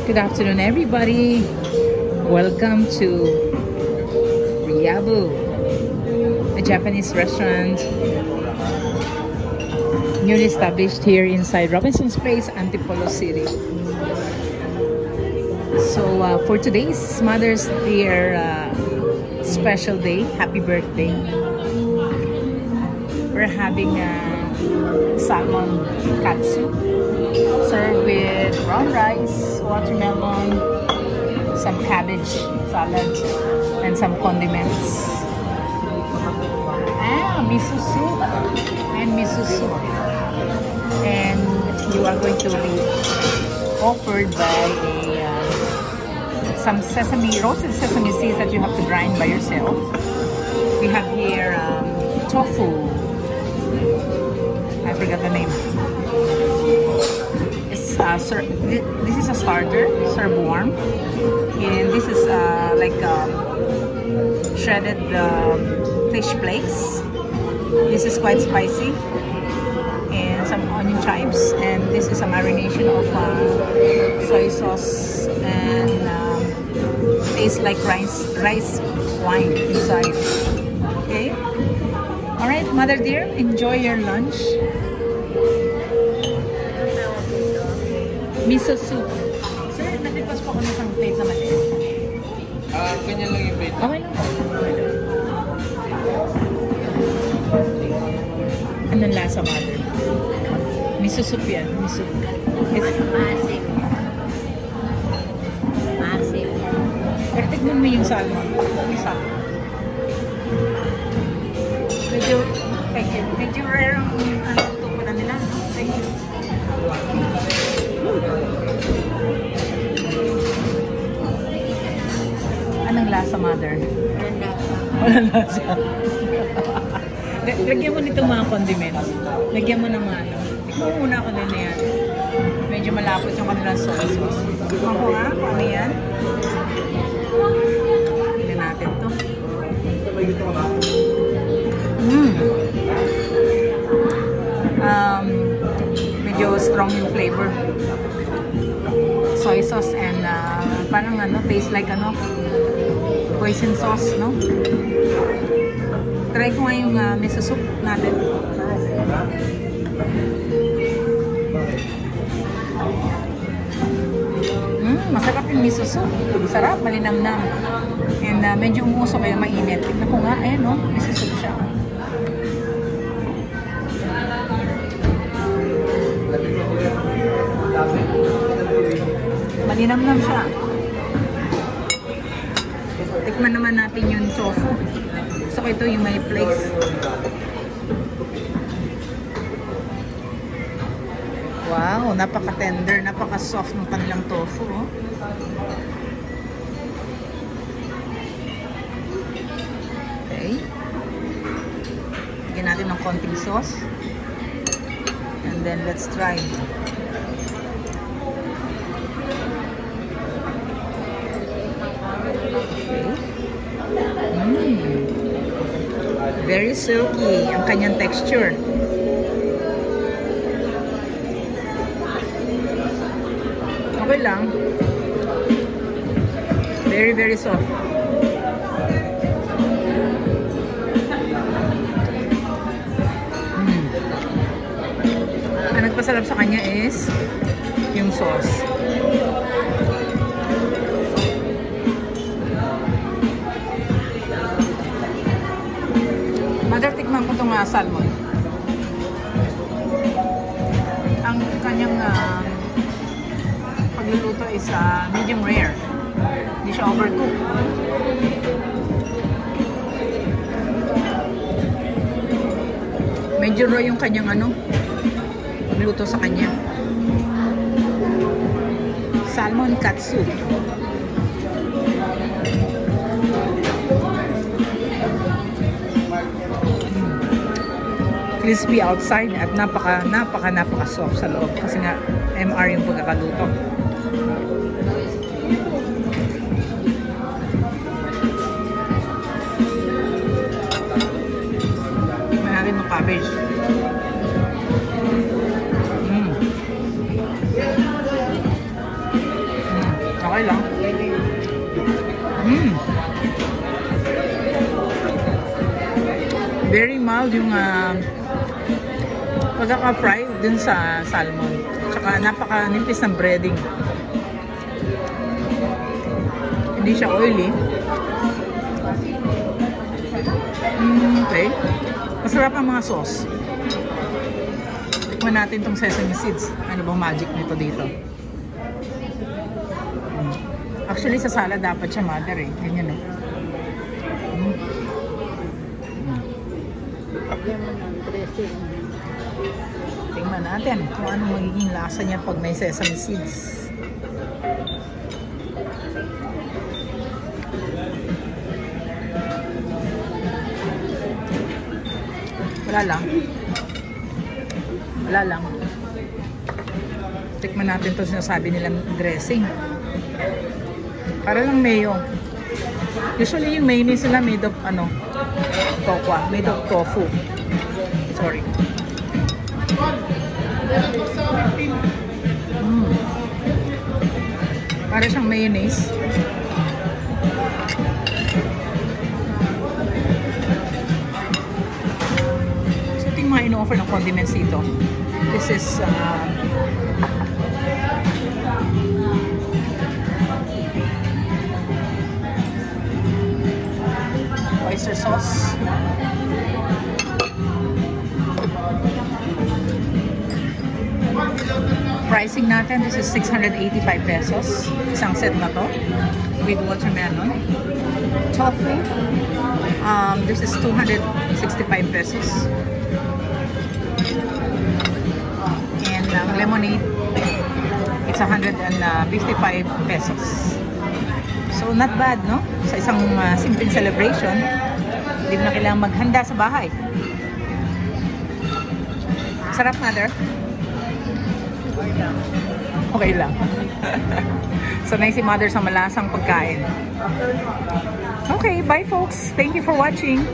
Good afternoon, everybody. Welcome to Ryabu, a Japanese restaurant newly established here inside Robinson's Place, Antipolo City. So for today's Mother's Day special day, happy birthday, we're having salmon katsu served with brown rice, watermelon, some cabbage salad, and some condiments. Miso soup and miso soup. And you are going to be offered by some roasted sesame seeds that you have to grind by yourself. We have here tofu. I forgot the name. This is a starter, served warm, and this is like shredded fish flakes. This is quite spicy, and some onion chives, and this is a marination of soy sauce and tastes like rice wine inside. Okay. All right, Mother dear, enjoy your lunch. Miso soup. Sir, nag-request po ako ng isang plate naman eh. Ganyan lang yung plate. Okay lang. Anong lasa, Mother? Miso soup yan. Miso. Masim. Masim. Pero tignan mo yung salmon. Isa. Medyo rare ang tupunan nila. Thank you. Anong lasa, Mother? Walang lasa. Lagyan mo nito mga condiments. Lagyan mo ng ano. Ikaw muna ako din na yan. Medyo malapot yung kanilang soy sauce. Ako nga, ano yan? Tignan natin to. Medyo strong yung flavor. Soy sauce and parang ano, taste like ano, hoisin sauce, no? Try ko nga yung miso soup natin. Masarap yung miso soup. Sarap, malinamnam. And medyo umuso kaya mainit. Tignan ko nga, ayan no, miso soup siya. Malinamnam siya. Tikman naman natin yung tofu. Gusto ko ito yung may flakes. Wow, napaka-tender, napaka-soft ng kanilang tofu. Oh. Okay. Lagyan natin ng konting sauce. And then let's try. Very silky ang kanyang texture. Okay lang. Very, very soft. Ang nagpasarap sa kanya is yung sauce. Mother, tikman ko itong salmon. Ang kanyang pagluluto is medium rare. Hindi siya overcooked. Medyo raw yung kanyang ano, pagluto sa kanya. Salmon katsu. Crispy outside at napaka soft sa loob kasi nga MR yung pagkakaluto. Tignan natin yung cabbage. Okay lang. Very mild yung pagkaka-fry dun sa salmon. Tsaka napaka-nipis ng breading. Hindi siya oily. Okay. Masarap ang mga sauce. Tikman natin tong sesame seeds. Ano bang magic nito dito? Actually, sa salad dapat siya mother eh. Ganyan eh. Tingnan natin kung ano magiging lasa niya pag may sesame seeds. Wala lang. Wala lang. Tikman natin to sinasabi nilang dressing. Para lang mayo. Usually yung mayonnaise nila made of made of tofu. Sorry. Para siyang mayonnaise. So ito yung mga ino-offer ng condiments dito. This is oyster sauce. Pricing natin, this is 685 pesos. Isang set na to with watermelon. Tofu, this is 265 pesos. And lemonade, it's 155 pesos. So not bad, no? Sa isang simpleng celebration, hindi mo na kailangang maghanda sa bahay. Sarap, mother. Okay lang. Sanay si mother sa malasang pagkain. Okay, bye folks. Thank you for watching.